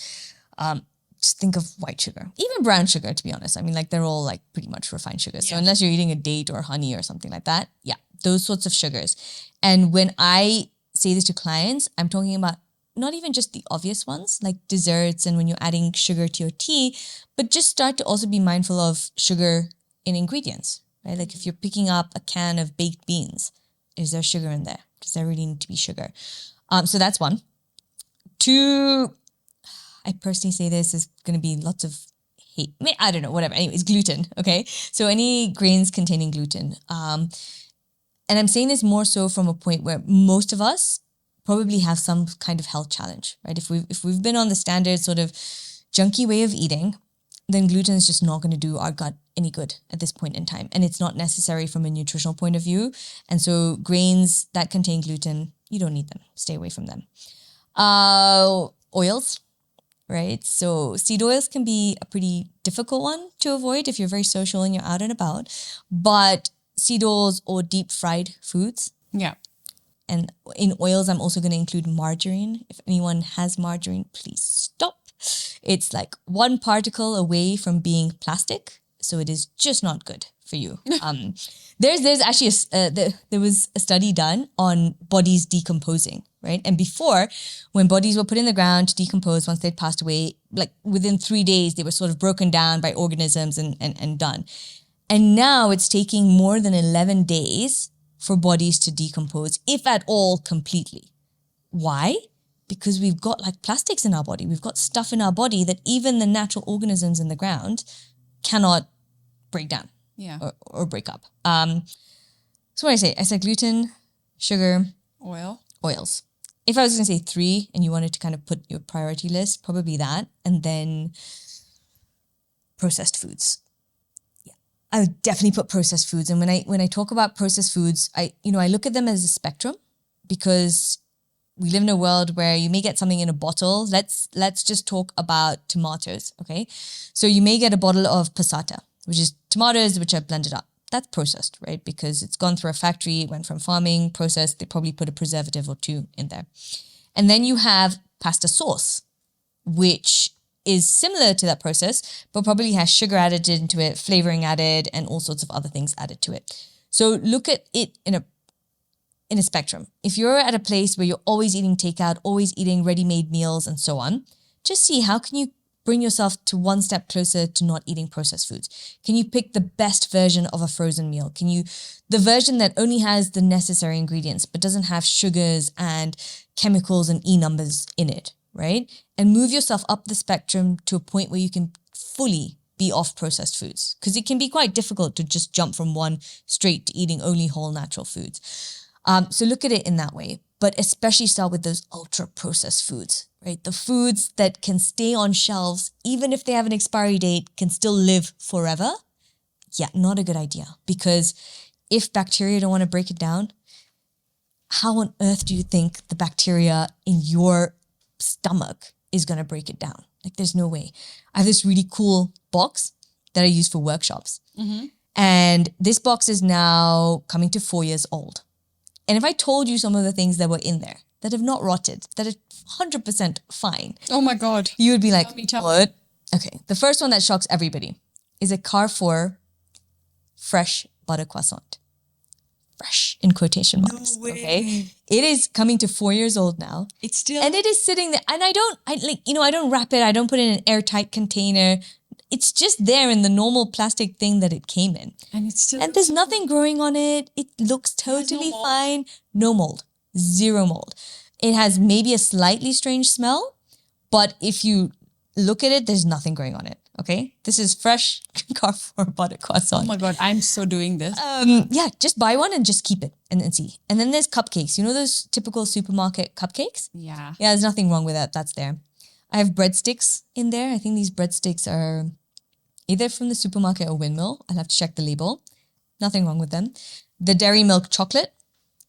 just think of white sugar, even brown sugar, to be honest. I mean, like they're all like pretty much refined sugars. So unless you're eating a date or honey or something like that, yeah, those sorts of sugars. And when I say this to clients, I'm talking about not even just the obvious ones like desserts and when you're adding sugar to your tea, but just start to also be mindful of sugar in ingredients, right? Like if you're picking up a can of baked beans, is there sugar in there? Does there really need to be sugar? So that's one. 2, I personally say this is going to be lots of hate. I don't know, whatever. Anyways, gluten, okay? So any grains containing gluten. And I'm saying this more so from a point where most of us probably have some kind of health challenge, right? If we've been on the standard sort of junky way of eating, then gluten is just not going to do our gut any good at this point in time. And it's not necessary from a nutritional point of view. And so grains that contain gluten, you don't need them. Stay away from them. Oils, right? So seed oils can be a pretty difficult one to avoid if you're very social and you're out and about. But seed oils or deep fried foods. Yeah. And in oils, I'm also going to include margarine. If anyone has margarine, please stop. It's like one particle away from being plastic. So it is just not good for you. There's actually, there was a study done on bodies decomposing, right? And before, when bodies were put in the ground to decompose once they'd passed away, like within 3 days, they were sort of broken down by organisms and done. And now it's taking more than 11 days for bodies to decompose, if at all completely. Why? Because we've got like plastics in our body. We've got stuff in our body that even the natural organisms in the ground cannot break down or break up. So what I said gluten, sugar, oils. If I was going to say 3 and you wanted to kind of put your priority list, probably that, and then processed foods. I would definitely put processed foods. And when I talk about processed foods, I look at them as a spectrum because we live in a world where you may get something in a bottle. Let's just talk about tomatoes, okay? So you may get a bottle of passata, which is tomatoes which are blended up. That's processed, right? Because it's gone through a factory, it went from farming, processed, they probably put a preservative or 2 in there. And then you have pasta sauce, which is similar to that process, but probably has sugar added into it, flavoring added, and all sorts of other things added to it. So look at it in a spectrum. If you're at a place where you're always eating takeout, always eating ready-made meals and so on, just see how can you bring yourself to one step closer to not eating processed foods. Can you pick the best version of a frozen meal? The version that only has the necessary ingredients, but doesn't have sugars and chemicals and numbers in it, right? And move yourself up the spectrum to a point where you can fully be off processed foods, because it can be quite difficult to just jump from one straight to eating only whole natural foods. So look at it in that way, but especially start with those ultra processed foods, right? The foods that can stay on shelves, even if they have an expiry date, can still live forever. Yeah, not a good idea, because if bacteria don't want to break it down, how on earth do you think the bacteria in your stomach is going to break it down? Like, there's no way. I have this really cool box that I use for workshops. And this box is now coming to 4 years old. And if I told you some of the things that were in there that have not rotted, that are 100% fine, Oh my God. you would be like, Tell me. what? Okay, the first one that shocks everybody is a Carrefour fresh butter croissant. Fresh in quotation marks. way. Okay, it is coming to 4 years old now. It's still. And it is sitting there, and I don't wrap it. I don't put it in an airtight container. It's just there in the normal plastic thing that it came in. And it's still. And there's nothing growing on it. It looks totally fine. No mold. Zero mold. It has maybe a slightly strange smell, but if you look at it, there's nothing growing on it. Okay, this is fresh Carrefour butter croissant. Oh my God, I'm so doing this. Yeah, just buy one and just keep it and see. And then there's cupcakes. You know those typical supermarket cupcakes? Yeah. Yeah, there's nothing wrong with that. That's there. I have breadsticks in there. I think these breadsticks are either from the supermarket or Windmill. I'll have to check the label. Nothing wrong with them. The dairy milk chocolate,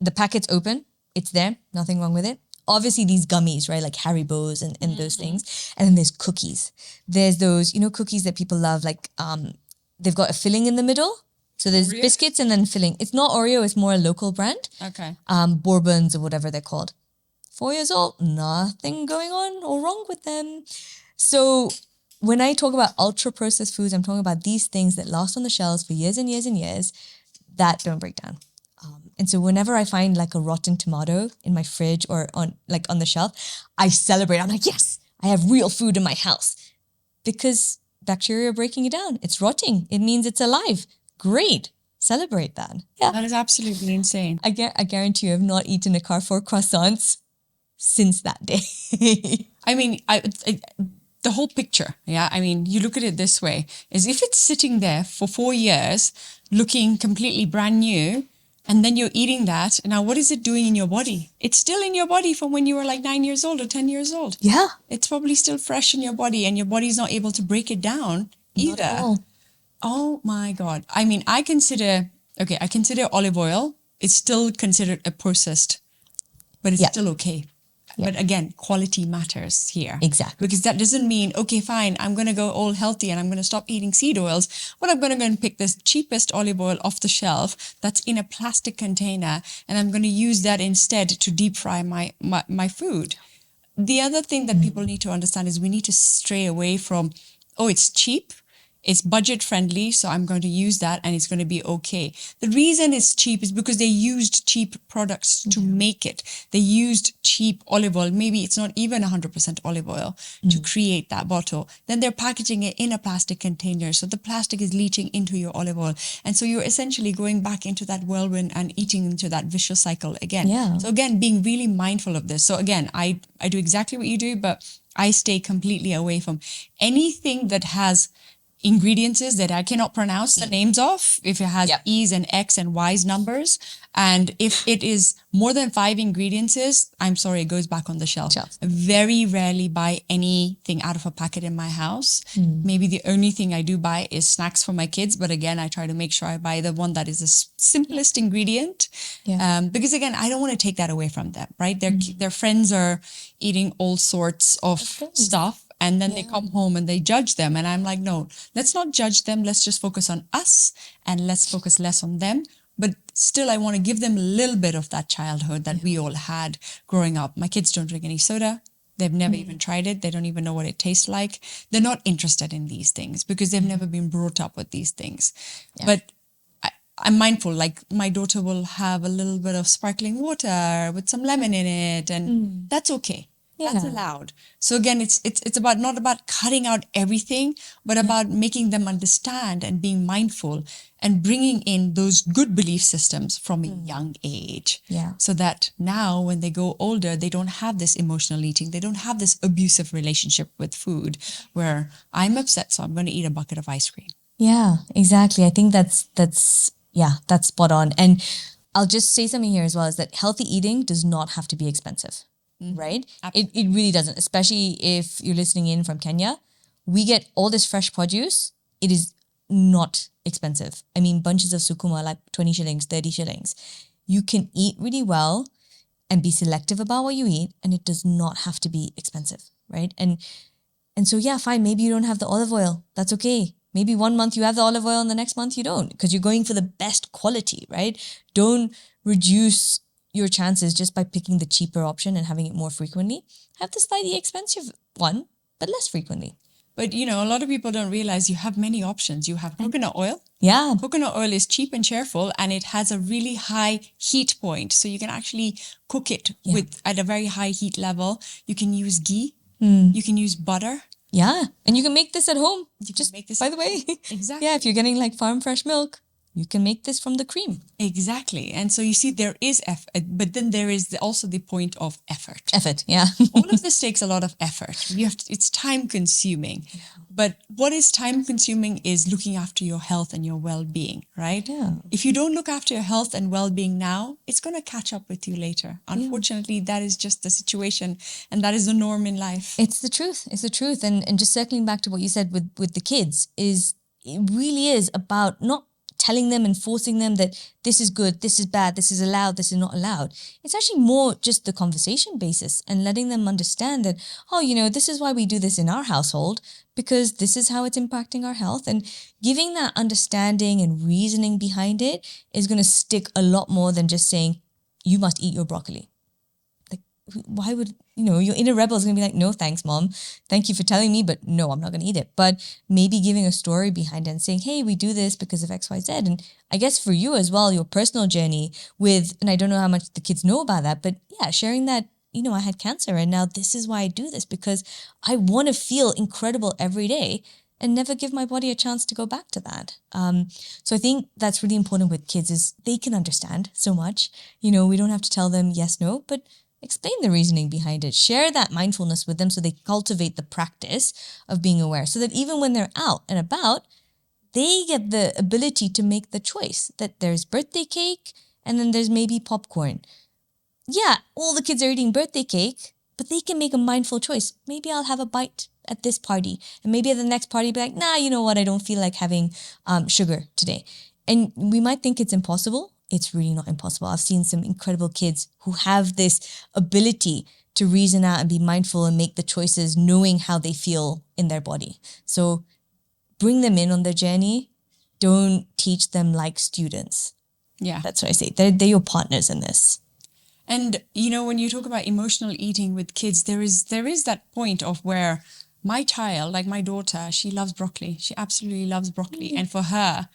the packet's open. It's there. Nothing wrong with it. Obviously these gummies, right? Like Haribo's and those things. And then there's cookies. There's those, cookies that people love, like they've got a filling in the middle. So there's Oreo? biscuits and then filling. It's not Oreo, it's more a local brand. Okay. Bourbons or whatever they're called. 4 years old, nothing going on or wrong with them. So when I talk about ultra processed foods, I'm talking about these things that last on the shelves for years and years and years that don't break down. And so whenever I find like a rotten tomato in my fridge or on the shelf, I celebrate. I'm like, yes, I have real food in my house, because bacteria are breaking it down. It's rotting. It means it's alive. Great. Celebrate that. Yeah. That is absolutely insane. I guarantee you I've not eaten a Carrefour croissants since that day. I mean, the whole picture, yeah? I mean, you look at it this way, is if it's sitting there for 4 years, looking completely brand new, and then you're eating that, now what is it doing in your body? It's still in your body from when you were like 9 years old or 10 years old. Yeah. It's probably still fresh in your body, and your body's not able to break it down either. Not at all. Oh my God. I mean, I consider olive oil. It's still considered a processed, but it's still okay. But again, quality matters here. Exactly. Because that doesn't mean, okay, fine, I'm going to go all healthy and I'm going to stop eating seed oils. But I'm going to go and pick this cheapest olive oil off the shelf that's in a plastic container, and I'm going to use that instead to deep fry my food. The other thing that people need to understand is we need to stray away from, oh, it's cheap. It's budget friendly, so I'm going to use that and it's going to be okay. The reason it's cheap is because they used cheap products to make it. They used cheap olive oil. Maybe it's not even 100% olive oil to create that bottle. Then they're packaging it in a plastic container. So the plastic is leaching into your olive oil. And so you're essentially going back into that whirlwind and eating into that vicious cycle again. Yeah. So again, being really mindful of this. So again, I do exactly what you do, but I stay completely away from anything that has ingredients that I cannot pronounce the names of, if it has E's and X and Y's numbers. And if it is more than 5 ingredients, I'm sorry, it goes back on the shelf. I very rarely buy anything out of a packet in my house. Maybe the only thing I do buy is snacks for my kids. But again, I try to make sure I buy the one that is the simplest ingredient. Because again, I don't want to take that away from them, right? Their friends are eating all sorts of stuff. And then they come home and they judge them. And I'm like, no, let's not judge them. Let's just focus on us and let's focus less on them. But still, I want to give them a little bit of that childhood that we all had growing up. My kids don't drink any soda. They've never even tried it. They don't even know what it tastes like. They're not interested in these things because they've never been brought up with these things. But I'm mindful, like my daughter will have a little bit of sparkling water with some lemon in it. And that's okay. That's Yeah. allowed. So again, it's about not about cutting out everything, but about making them understand and being mindful and bringing in those good belief systems from a young age. Yeah. So that now when they go older, they don't have this emotional eating. They don't have this abusive relationship with food where I'm upset, so I'm going to eat a bucket of ice cream. Yeah, exactly. I think that's spot on. And I'll just say something here as well, is that healthy eating does not have to be expensive, right? It really doesn't, especially if you're listening in from Kenya. We get all this fresh produce. It is not expensive. I mean, bunches of sukuma, like 20 shillings, 30 shillings. You can eat really well and be selective about what you eat, and it does not have to be expensive, right? And so, yeah, fine. Maybe you don't have the olive oil. That's okay. Maybe one month you have the olive oil and the next month you don't, because you're going for the best quality, right? Don't reduce your chances just by picking the cheaper option and having it more frequently. Have the slightly expensive one, but less frequently. But a lot of people don't realize you have many options. You have coconut oil. Yeah. Coconut oil is cheap and cheerful, and it has a really high heat point. So you can actually cook it at a very high heat level. You can use ghee. You can use butter. Yeah. And you can make this at home. You can Just make this by at the way. home. Exactly. Yeah, if you're getting like farm fresh milk, you can make this from the cream. Exactly. And so you see there is effort, but then there is also the point of effort. Effort, yeah. All of this takes a lot of effort. It's time consuming. Yeah. But what is time consuming is looking after your health and your well-being, right? Yeah. If you don't look after your health and well-being now, it's going to catch up with you later. Unfortunately, that is just the situation, and that is the norm in life. It's the truth. It's the truth. And just circling back to what you said with the kids, is it really is about not telling them and forcing them that this is good, this is bad, this is allowed, this is not allowed. It's actually more just the conversation basis and letting them understand that, this is why we do this in our household, because this is how it's impacting our health. And giving that understanding and reasoning behind it is going to stick a lot more than just saying, you must eat your broccoli. Why would, your inner rebel is going to be like, no, thanks, mom. Thank you for telling me, but no, I'm not going to eat it. But maybe giving a story behind it and saying, hey, we do this because of X, Y, Z. And I guess for you as well, your personal journey and I don't know how much the kids know about that, but yeah, sharing that, I had cancer and now this is why I do this, because I want to feel incredible every day and never give my body a chance to go back to that. So I think that's really important with kids, is they can understand so much. We don't have to tell them yes, no, but explain the reasoning behind it. Share that mindfulness with them so they cultivate the practice of being aware, so that even when they're out and about, they get the ability to make the choice that there's birthday cake and then there's maybe popcorn. Yeah, all the kids are eating birthday cake, but they can make a mindful choice. Maybe I'll have a bite at this party, and maybe at the next party be like, nah, you know what? I don't feel like having sugar today. And we might think it's impossible. It's really not impossible. I've seen some incredible kids who have this ability to reason out and be mindful and make the choices knowing how they feel in their body. So bring them in on their journey. Don't teach them like students. Yeah. That's what I say. They're your partners in this. And, when you talk about emotional eating with kids, there is that point of where my child, like my daughter, she loves broccoli. She absolutely loves broccoli. And for her,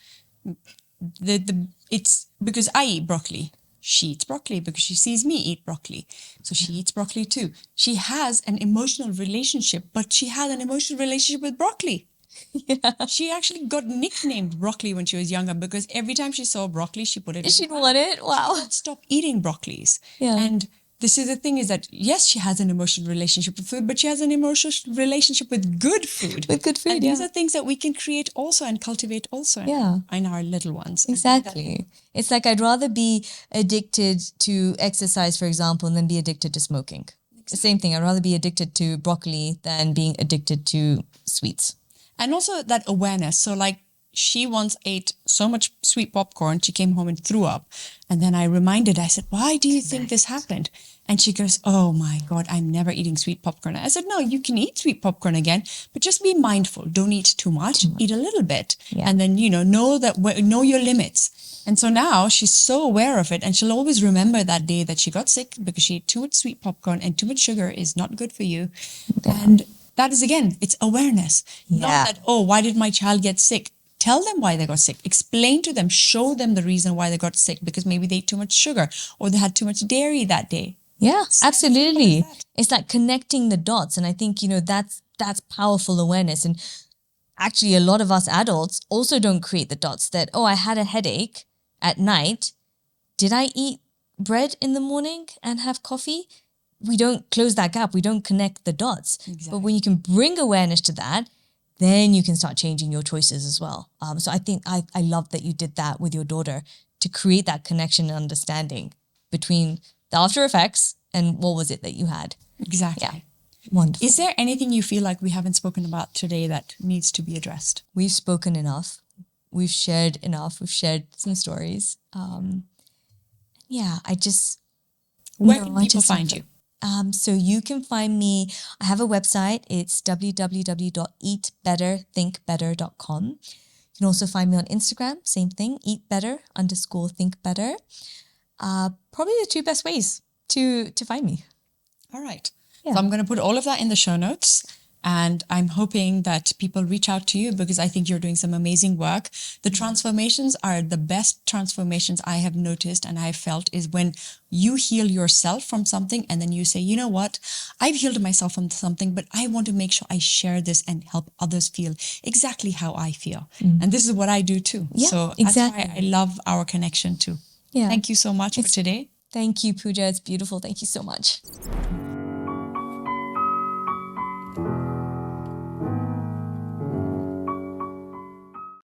it's because I eat broccoli. She eats broccoli because she sees me eat broccoli. So she eats broccoli too. She has an emotional relationship, but she had an emotional relationship with broccoli. Yeah. She actually got nicknamed broccoli when she was younger because every time she saw broccoli, she put it in. She'd want it? Wow. Stop eating broccolis. Yeah. And this is the thing, is that, yes, she has an emotional relationship with food, but she has an emotional relationship with good food. With good food, and these are things that we can create also and cultivate also in our little ones. Exactly. It's like I'd rather be addicted to exercise, for example, than be addicted to smoking. Exactly. The same thing. I'd rather be addicted to broccoli than being addicted to sweets. And also that awareness. So like, she once ate so much sweet popcorn, she came home and threw up. And then I reminded her, I said, why do you think this happened? And she goes, oh my God, I'm never eating sweet popcorn. I said, no, you can eat sweet popcorn again, but just be mindful. Don't eat too much, eat a little bit. Yeah. And then, know your limits. And so now she's so aware of it, and she'll always remember that day that she got sick because she ate too much sweet popcorn, and too much sugar is not good for you. Yeah. And that is, again, it's awareness. Yeah. Not that, oh, why did my child get sick? Tell them why they got sick. Explain to them, show them the reason why they got sick, because maybe they ate too much sugar or they had too much dairy that day. Yeah, absolutely. Simple as that. It's like connecting the dots. And I think, that's powerful awareness. And actually, a lot of us adults also don't create the dots that, oh, I had a headache at night. Did I eat bread in the morning and have coffee? We don't close that gap. We don't connect the dots. Exactly. But when you can bring awareness to that, then you can start changing your choices as well. So I think I love that you did that with your daughter to create that connection and understanding between the after effects and what was it that you had. Exactly. Yeah. Wonderful. Is there anything you feel like we haven't spoken about today that needs to be addressed? We've spoken enough. We've shared enough. We've shared some stories. I just... Where can people find you? So you can find me, I have a website. It's www.eatbetterthinkbetter.com. You can also find me on Instagram, same thing, eatbetter_thinkbetter. Probably the two best ways to find me. All right. Yeah. So I'm going to put all of that in the show notes. And I'm hoping that people reach out to you because I think you're doing some amazing work. The transformations are the best transformations I have noticed and I've felt is when you heal yourself from something and then you say, you know what, I've healed myself from something, but I want to make sure I share this and help others feel exactly how I feel. And this is what I do too. Yeah, so exactly. That's why I love our connection too. Yeah. Thank you so much for today. Thank you, Pooja. It's beautiful. Thank you so much.